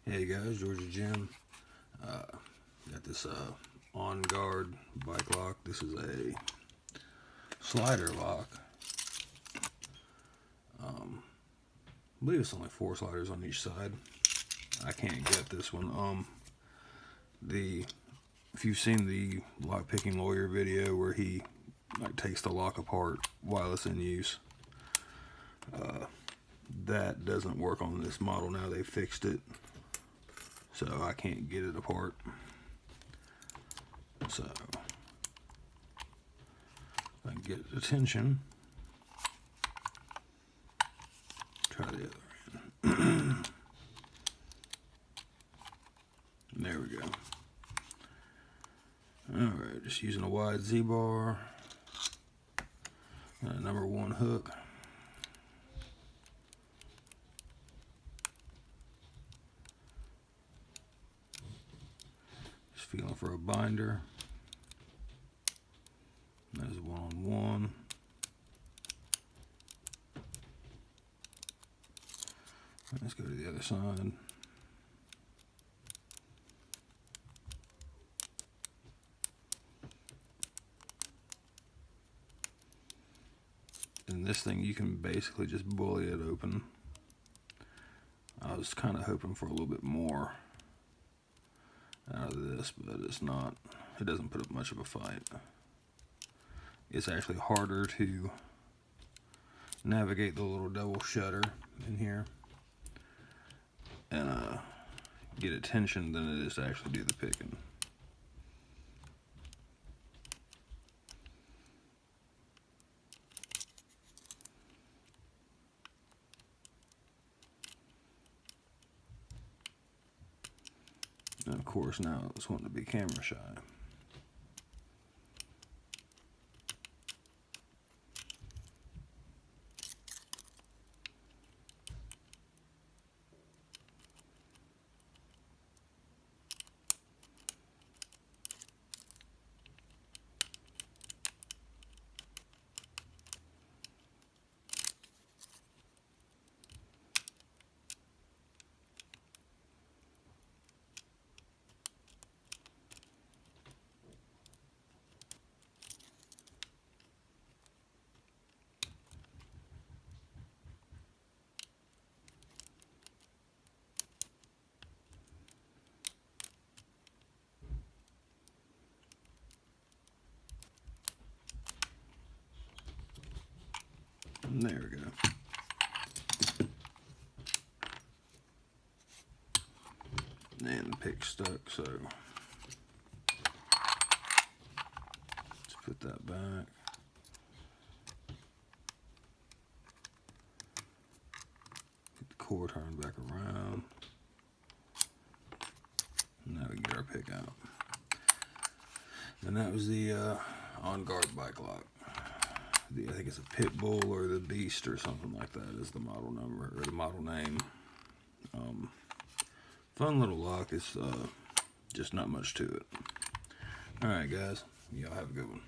Hey guys, Georgia Jim. Got this OnGuard bike lock. This is a slider lock. I believe it's only 4 sliders on each side. I can't get this one. If you've seen the lock picking lawyer video where he takes the lock apart while it's in use, that doesn't work on this model now. They fixed it, so I can't get it apart. So I can get the tension. Try the other end. There we go. Alright, just using a wide Z-bar and a number 1 hook. Just feeling for a binder. There's 1-on-1. Let's go to the other side. And this thing, you can basically just bully it open. I was kind of hoping for a little bit more out of this, but it's not. It doesn't put up much of a fight. It's actually harder to navigate the little double shutter in here and get attention than it is to actually do the picking. And of course now it's wanting to be camera shy. There we go. And the pick stuck, so let's put that back. Get the cord turned back around. Now we can get our pick out. And that was the OnGuard bike lock. I think it's a Pitbull or the Beast or something like that is the model number or the model name. Fun little lock. It's just not much to it. Alright guys, y'all have a good one.